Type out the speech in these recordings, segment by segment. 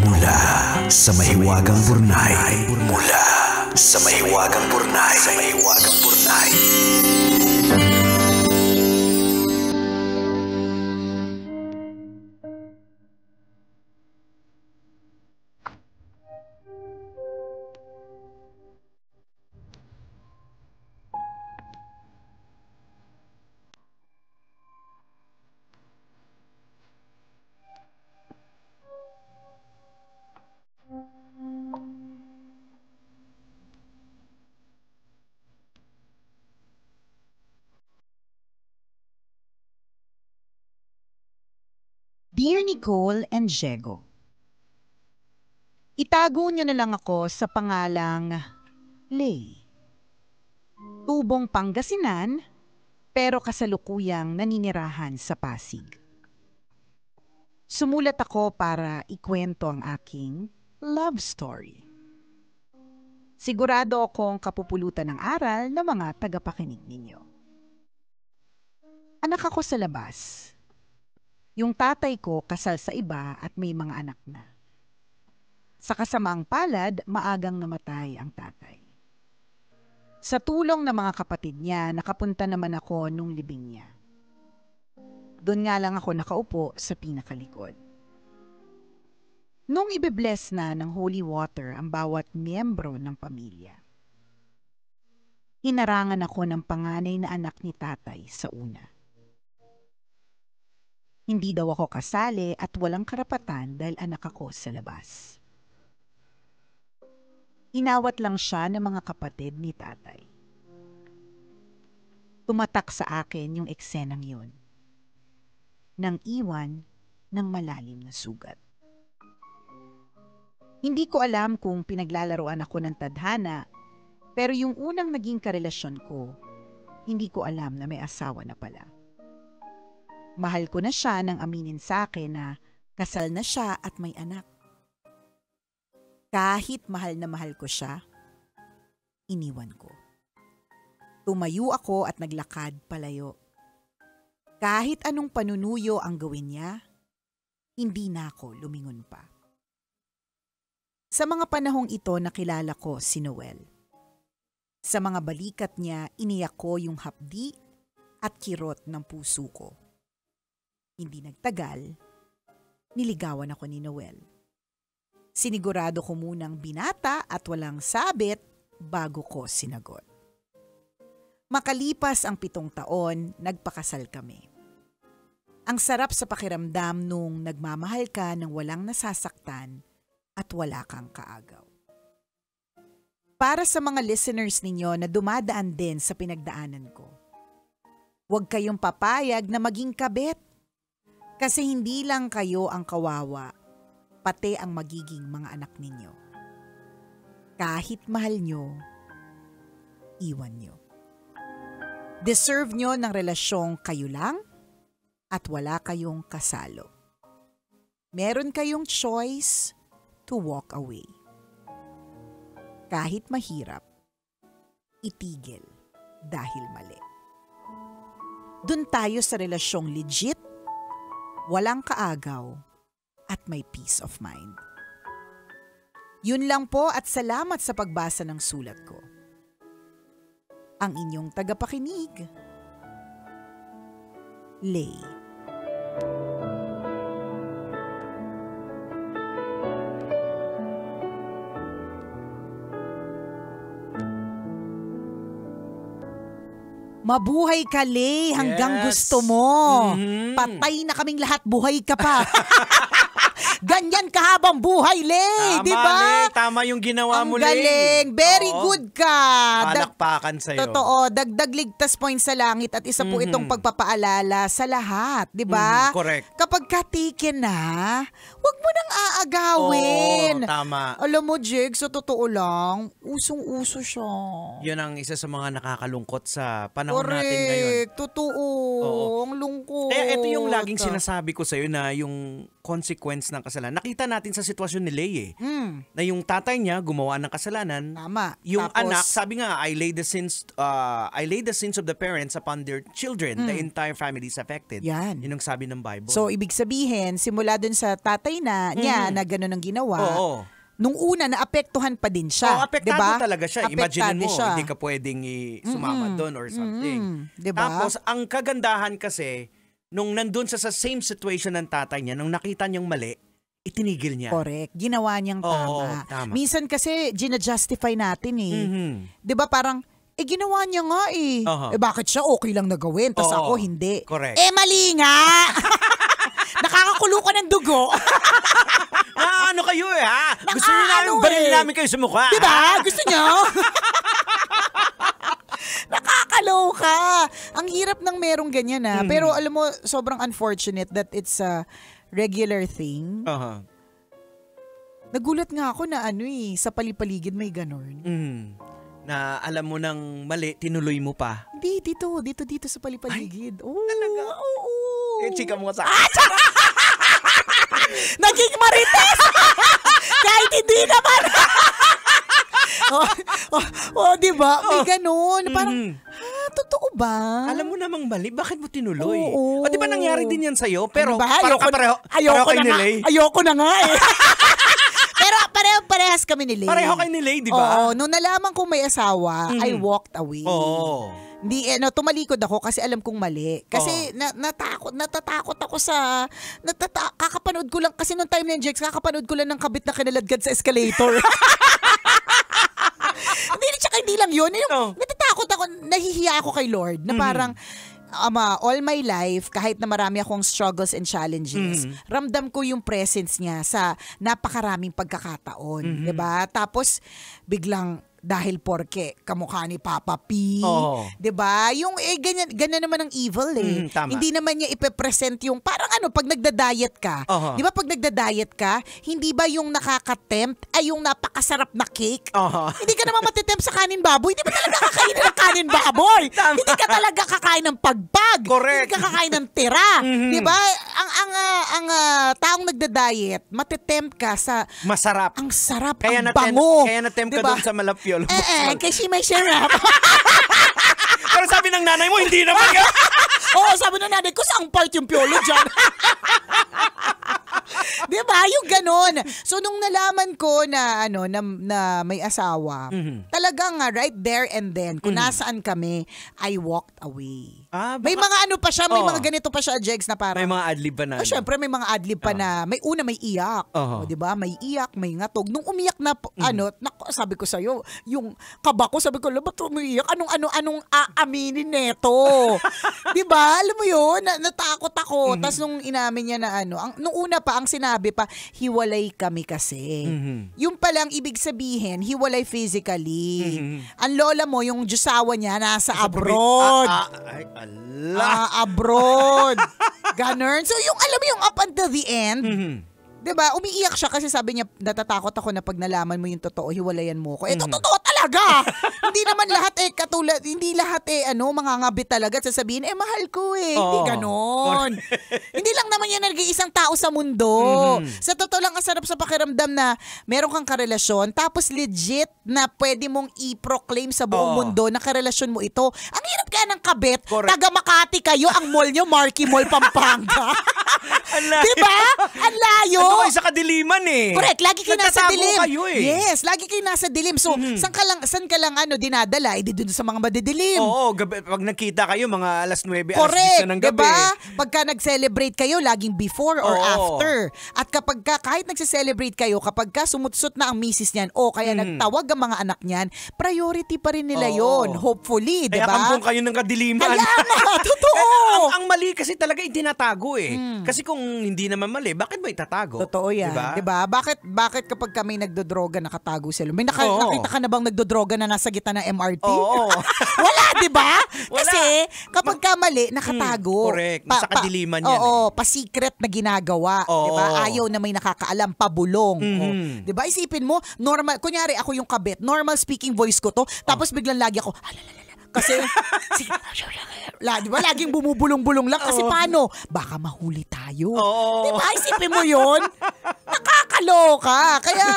Mula sa mahiwagang Burnay. Mula sa mahiwagang Burnay. Sa mahiwagang Burnay. Dear Nicole and Diego, itago niyo na lang ako sa pangalang Lay. Tubong Pangasinan, pero kasalukuyang naninirahan sa Pasig. Sumulat ako para ikwento ang aking love story. Sigurado akong kapupulutan ng aral ng mga tagapakinig ninyo. Anak ako sa labas. Yung tatay ko kasal sa iba at may mga anak na. Sa kasamaang palad, maagang namatay ang tatay. Sa tulong ng mga kapatid niya, nakapunta naman ako nung libing niya. Doon nga lang ako nakaupo sa pinakalikod. Nung ibe-bless na ng holy water ang bawat miyembro ng pamilya, hinarangan ako ng panganay na anak ni tatay sa una. Hindi daw ako kasali at walang karapatan dahil anak ako sa labas. Inawat lang siya ng mga kapatid ni tatay. Tumatak sa akin yung eksenang yun. Nang iwan ng malalim na sugat. Hindi ko alam kung pinaglalaroan ako ng tadhana, pero yung unang naging karelasyon ko, hindi ko alam na may asawa na pala. Mahal ko na siya nang aminin sa akin na kasal na siya at may anak. Kahit mahal na mahal ko siya, iniwan ko. Tumayo ako at naglakad palayo. Kahit anong panunuyo ang gawin niya, hindi na ako lumingon pa. Sa mga panahong ito nakilala ko si Noel. Sa mga balikat niya, iniyak ko yung hapdi at kirot ng puso ko. Hindi nagtagal, niligawan ako ni Noel. Sinigurado ko munang binata at walang sabit bago ko sinagot. Makalipas ang 7 taon, nagpakasal kami. Ang sarap sa pakiramdam nung nagmamahal ka ng walang nasasaktan at wala kang kaagaw. Para sa mga listeners ninyo na dumadaan din sa pinagdaanan ko, huwag kayong papayag na maging kabit. Kasi hindi lang kayo ang kawawa, pati ang magiging mga anak ninyo. Kahit mahal nyo, iwan nyo. Deserve nyo ng relasyong kayo lang at wala kayong kasalo. Meron kayong choice to walk away. Kahit mahirap, itigil dahil mali. Doon tayo sa relasyong legit, walang kaagaw, at may peace of mind. Yun lang po at salamat sa pagbasa ng sulat ko. Ang inyong tagapakinig, Lay. Mabuhay ka, Lay, hanggang gusto mo. Patay na kaming lahat, buhay ka pa. Ganyan kahabang buhay, Lay, di ba? Tama yung ginawa mo, Lay. Ang galing. Very good ka. Palakpakan sa'yo. Totoo. Dagdag ligtas points sa langit at isa po itong pagpapaalala sa lahat, di ba? Correct. Kapag katikin na, wag mo nang aagawin. Oo, tama. Alam mo, Jig, sa totoo lang, usong-uso siya. Yun ang isa sa mga nakakalungkot sa panahon natin ngayon. Totoo. Oo. Ang lungkot. Kaya ito yung laging sinasabi ko sa'yo na yung consequence ng kasalanan. Nakita natin sa sitwasyon ni Lay na yung tatay niya gumawa ng kasalanan. Tama. Yung Tapos, anak, sabi nga, I lay the sins of the parents upon their children. The entire family is affected. Yan. Yun ang sabi ng Bible. So, ibig sabihin, simula dun sa tatay niya na gano'n ang ginawa. Oo. Nung una, naapektuhan pa din siya. Apektado diba? talaga siya. Imagine mo, siya. hindi ka pwedeng sumama doon or something. Diba? Tapos, ang kagandahan kasi, nung nandun sa same situation ng tatay niya, nung nakita niyang mali, itinigil niya. Correct. Ginawa niyang tama. Tama. Minsan kasi, gina-justify natin eh. Mhm. Diba parang, ginawa niya nga eh. Bakit siya okay lang na gawin, tas ako hindi. Correct. Mali nga! Nakakakulo ka ng dugo. Ano kayo ha? Gusto niyo namin barilin namin kayo sa mukha. Diba? Gusto niyo? Nakakaloka. Ang hirap ng merong ganyan Pero alam mo, sobrang unfortunate that it's a regular thing. Nagulat nga ako na sa palipaligid may ganon. Na alam mo nang mali, tinuloy mo pa. Hindi, dito sa palipaligid. Oo. Talaga? Oo. Chika mo sa Naging marites! Kahit hindi naman. Diba? May ganun. Parang, totoo ba? Alam mo namang mali, bakit mo tinuloy? Oo. O di ba nangyari din yan sa'yo? Pero Ayoko na nga eh. Pero parehas kami ni Lay. Pareho kayo ni Lay, di ba? Oo. Nung nalaman kong may asawa, I walked away. Oo. Hindi, tumalikod ako kasi alam kong mali. Kasi natatakot ako sa, kakapanood ko lang, kasi nung time na yun, Jex, kakapanood ko lang ng kabit na kinaladkad sa escalator. Hindi lang yun. Natatakot ako, nahihiya ako kay Lord, na parang, all my life, kahit na marami akong struggles and challenges, ramdam ko yung presence niya sa napakaraming pagkakataon. Diba? Tapos, biglang, dahil porke kamukha ni Papa P. Diba? Yung ganyan naman ang evil eh. Hindi naman niya ipepresent yung parang pag nagda-diet ka. Di ba pag nagda-diet ka, hindi ba yung nakaka-tempt ay yung napakasarap na cake? Hindi ka naman matitempt sa kanin baboy. Hindi ba talaga kakainin ng kanin baboy? Hindi ka talaga kakain ng pagpag. Correct. Hindi ka kakain ng tira. Di ba? Ang taong nagda-diet, matitempt ka sa masarap. Ang sarap, kaya ang bango. Kaya na-tempt ka doon sa Malapyol. Kasi may syrup. Pero sabi ng nanay mo, hindi naman ka. Oo, sabi ng nanay ko, saang part yung piolo dyan? Diba? Yung ganon. So, nung nalaman ko na, na may asawa, talagang right there and then, kung nasaan kami, I walked away. May mga pa siya, may mga ganito pa siya, Jegs, na parang, may mga adlib pa na. Syempre, may mga adlib pa na, may iyak. Diba? May iyak, may ngatog. Nung umiyak na, sabi ko sa'yo, yung kaba ko, sabi ko, ba't umiyak? Anong aaminin neto? Diba? Alam mo yun, natakot ako. Tapos nung inamin niya na nung una pa, ang sinabi pa, hiwalay kami kasi. Yung palang ibig sabihin, hiwalay physically. Ang lola mo, yung Diyosawa niya, nasa abroad. Abroad. Ganun. So yung, alam mo yung up until the end, diba, umiiyak siya kasi sabi niya, natatakot ako na pag nalaman mo yung totoo, hiwalayan mo ko. Totoo talaga. Hindi naman lahat katulad, hindi lahat mangangabit talaga at sasabihin, mahal ko Hindi ganon. Hindi lang naman yan nag-iisang tao sa mundo. Sa totoo lang, ang sarap sa pakiramdam na meron kang karelasyon, tapos legit na pwede mong i-proclaim sa buong mundo na karelasyon mo ito. Ang hirap kaya ng kabit, taga Makati kayo, ang mall nyo, Marky Mall, Pampanga. Diba? Ang layo. Kayo sa kadiliman Correct, lagi kayo nasa dilim. Kayo Yes, lagi kayo nasa dilim. So, saan ka lang dinadala? Dun sa mga madidilim. Oo, pag nakita kayo, mga alas 9, correct, alas 10 ng gabi. Diba? Pagka nag-celebrate kayo, laging before or after. At kapag kahit nagse-celebrate kayo, kapag sumutsot na ang misis niyan, kaya nagtawag ang mga anak niyan, priority pa rin nila yon. Hopefully, diba? Kaya kampong kayo ng kadiliman. Kaya nga, totoo. ang mali kasi talaga itinatago Kasi kung hindi naman mali, bakit ba itatago? Totoo yan. Diba? Bakit kapag kami nagdodroga, nakatago sila? May nakita ka na bang nagdodroga na nasa gitna ng MRT? Wala, diba? Kasi kapag ka mali, nakatago. Correct. Nasa kadiliman yan. Pa-secret na ginagawa. Diba? Ayaw na may nakakaalam, pabulong. Diba? Isipin mo, normal, kunyari ako yung kabit, normal speaking voice ko to, tapos biglang lagi ako, kasi, diba, laging bumubulong-bulong lang. Kasi paano? Baka mahuli tayo. Diba? Isipin mo yun? Nakakaloka. Kaya,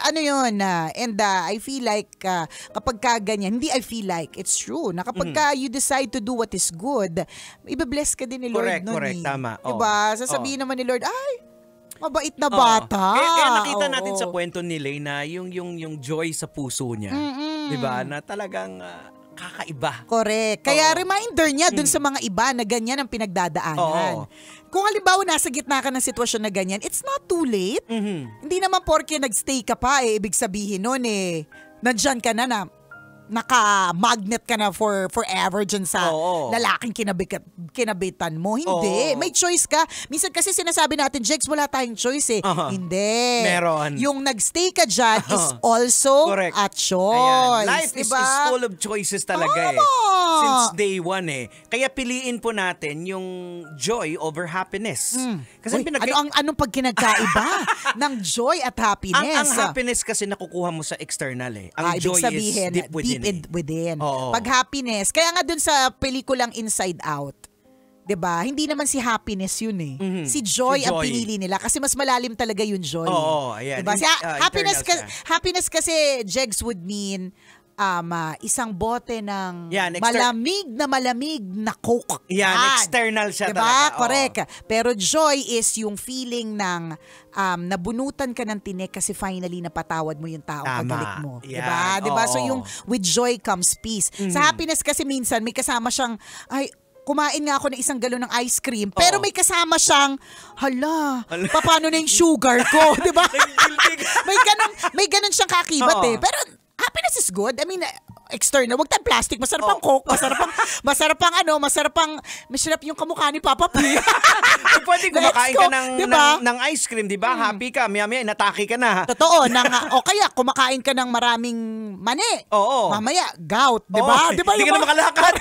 and I feel like, kapag ka ganyan, hindi I feel like, it's true, na kapag ka you decide to do what is good, ibe-bless ka din ni Lord. Correct, tama. Diba? Sasabihin naman ni Lord, Mabait na Oo. bata. Kaya nakita natin Oo. sa kwento ni Lay na yung joy sa puso niya. 'Di ba? Na talagang kakaiba. Correct. Kaya Oo. reminder niya dun sa mga iba na ganyan ang pinagdadaanan. Oo. Kung halimbawa nasa gitna ka ng sitwasyon na ganyan, it's not too late. Hindi naman porke nagstay ka pa, ibig sabihin nun nandyan ka na naka-magnet ka na for forever dyan sa Oo. lalaking kinabitan mo. Hindi. Oo. May choice ka. Minsan kasi sinasabi natin, Jex, wala tayong choice Aha. Hindi. Meron. Yung nagstay ka dyan is also Correct. a choice. Ayan. Life is diba? full of choices talaga Tama. Since day one Kaya piliin po natin yung joy over happiness. Kasi Uy, anong pag kinagkaiba ng joy at happiness? ang happiness kasi nakukuha mo sa external Ang Ibig joy sabihin, is deep within. within. Oo. Pag happiness, kaya nga dun sa pelikulang Inside Out, 'di ba? Hindi naman si happiness yun Si Joy Si ang Joy. pinili nila kasi mas malalim talaga yung joy. Oo, ayan. Diba? Internal siya. Happiness kasi Jegs would mean isang bote ng Yan, malamig na Coke. Yan, external siya diba? talaga. Oo. Correct. Pero joy is yung feeling ng nabunutan ka ng tinik kasi finally napatawad mo yung taong Tama. kagalit mo. Yan. Diba? Diba? So Oo. yung with joy comes peace. Sa happiness kasi minsan may kasama siyang, kumain nga ako ng isang galon ng ice cream, pero may kasama siyang, paano na yung sugar ko? Diba? may ganun siyang kakibat Oo. Pero happiness is good. I mean, external. Wag tayong plastic. Masarap ang Coke. Masarap yung kamukha ni Papa P. Pwede Let's kumakain go. ka Diba? ng ice cream, di ba? Happy ka. Maya-maya, inatake ka na. Totoo. O kaya, kumakain ka ng maraming mani. Oo. Mamaya, gout. Diba? Oo. Diba Hindi yung ka na makalakad.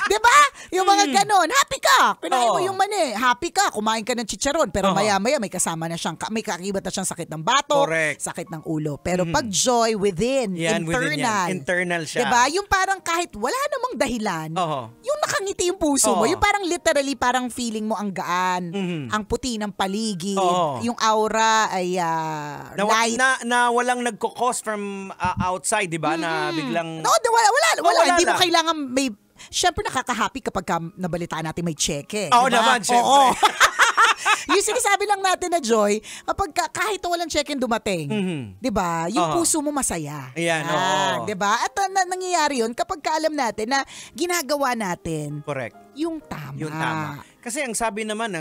Diba? Yung mga ganon. Happy ka. Kinain mo Oo. yung mani. Happy ka. Kumain ka ng chicharon. Pero maya-maya may kasama na siyang, may kakibat na siyang sakit ng bato. Correct. Sakit ng ulo. Pero pag joy within, Yan, within internal. yan. Internal siya. Diba? Yung parang kahit wala namang dahilan, Oo. yung nakangiti yung puso mo. Oo. Yung parang literally, parang feeling mo ang gaan. Ang puti ng paligid. Oo. Yung aura ay light. Na walang nagko-cause from outside, di ba? Na biglang... No, wala. Hindi mo lang. kailangan may... Siyempre nakaka-happy kapag nabalitaan natin may cheque. Oo diba? naman, syempre. Oo. Yung sinasabi lang natin na joy, kapag kahit walang cheque dumating, di ba? Yung puso mo masaya. Ayan, oo. Di ba? At nangyayari yun kapag kaalam natin na ginagawa natin Correct. yung tama. Yung tama. Kasi ang sabi naman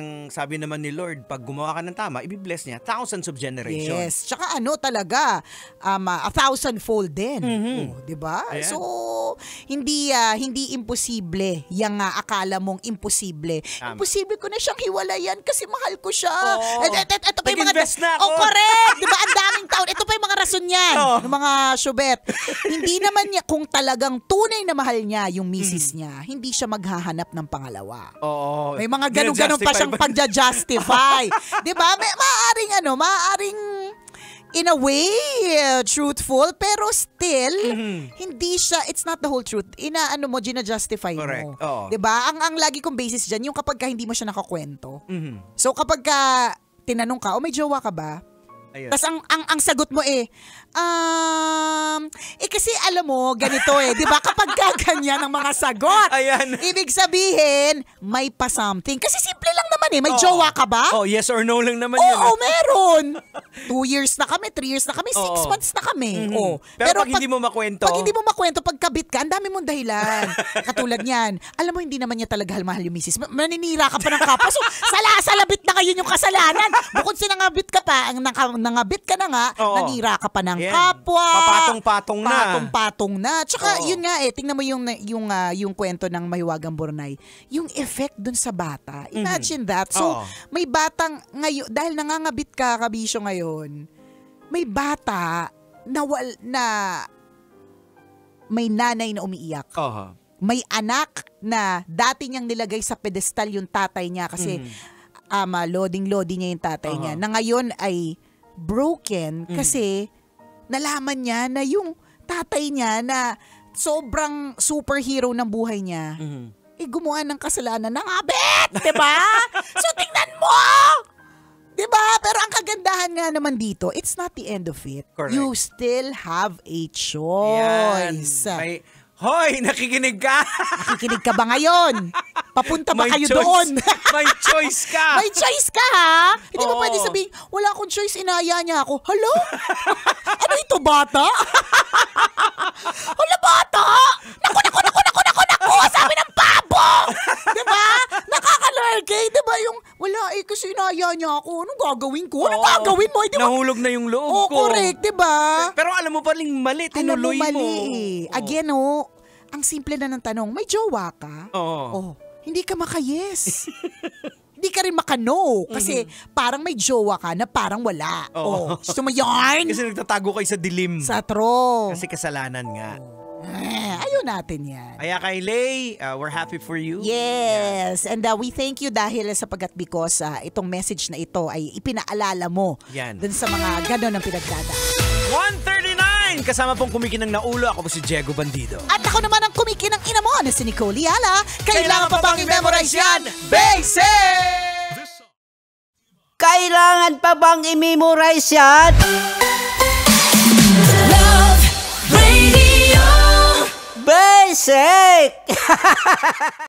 ni Lord, pag gumawa ka ng tama, ibibless niya thousands of generations. Yes. Tsaka talaga, 1,000-fold din. Oh, 'di ba? Ayan. So hindi imposible yang akala mong imposible. Tama. Imposible ko na siyang hiwalayan kasi mahal ko siya. Oo. Ito pa yung mga Nag-invest na ako. Oh, correct. 'Di ba? Ang daming taon. Ito pa yung mga rason niyan. Oo. Ng mga syubet. Hindi naman niya kung talagang tunay na mahal niya yung misis niya, hindi siya maghahanap ng pangalawa. Oo. May mga ganun-ganun pa siyang pagja-justify. 'Di ba? Maaaring in a way truthful pero still hindi siya, it's not the whole truth. Gina-justify mo. Correct. Oo. 'Di ba? Ang lagi kong basis diyan yung kapag hindi mo siya nakakwento. Mhm. So kapag tinanong ka, may jowa ka ba? Ayun. Tapos ang sagot mo kasi alam mo, ganito 'di ba? Kapag ganyan ang mga sagot, Ayan. ibig sabihin, may pa something. Kasi simple lang naman may Oo. jowa ka ba? Oh, yes or no lang naman yun. Oo, meron. 2 years na kami, 3 years na kami, 6 Oo. months na kami. Mhm. Oh. Pero pag hindi mo makwento, pag hindi mo makwento, pag kabit ka, ang dami mong dahilan. Katulad niyan, alam mo, hindi naman niya talaga mahal yung misis. Maninira ka pa ng kapwa. So, salabit na ngayon yung kasalanan. Bukod sa nangabit ka pa, nangabit ka na nga, Oo. nanira ka pa ng Yan. kapwa. Papatong-patong na. Patong-patong na. Tsaka, Oo. yun nga tingnan mo yung kwento ng Mahiwagang Burnay. Yung effect dun sa bata. Imagine that. So, Oo. may batang ngayon, dahil nangangabit ka, kabisyo ngayon, may bata na may nanay na umiiyak. Oo. May anak na dati niyang nilagay sa pedestal yung tatay niya kasi loading niya yung tatay niya. Na ngayon ay broken kasi nalaman niya na yung tatay niya na sobrang superhero ng buhay niya, gumawa ng kasalanan, nangabit! Diba? So, tingnan mo! Diba? Pero ang kagandahan nga naman dito, it's not the end of it. Correct. You still have a Yan. choice. May Hoy, nakikinig ka? Nakikinig ka ba ngayon? Papunta ba May kayo choice. doon? May choice ka. May choice ka, ha? Hindi mo Oo. pwede sabihin, wala akong choice, inaya niya ako. Hello? Ano ito, bata? Hala, bata! Naku! Sabi ng pabo! Diba? Nakaka-lurkay. Diba yung, wala kasi inaya niya ako. Anong gagawin ko? Anong Oo. gagawin mo? Di ba? Nahulog na yung loob Oo, ko. correct. Diba? Pero alam mo paling mali, Alam mo, tinuloy mali mo. eh. Oo. Again, ang simple na ng tanong, may jowa ka? Oo. Oh, hindi ka maka-yes. Hindi ka rin maka-no. Kasi parang may jowa ka na parang wala. Oo. Gusto mo yarn? Kasi nagtatago kayo sa dilim. Sa true. Kasi kasalanan nga. Ayaw natin yan. Kaya kay Lay, we're happy for you. Yes. And we thank you dahil sapagat because itong message na ito ay ipinaalala mo Yan. dun sa mga ganon ang pinagdada. 139! Kasama pong kumikinang naulo. Ako po si Diego Bandido. At ako naman ang kumikinang ina mo na si Nicole Yala. Kailangan pa bang i-memorize yan? Basic! Kailangan pa bang i-memorize yan? Love Radio. Basic!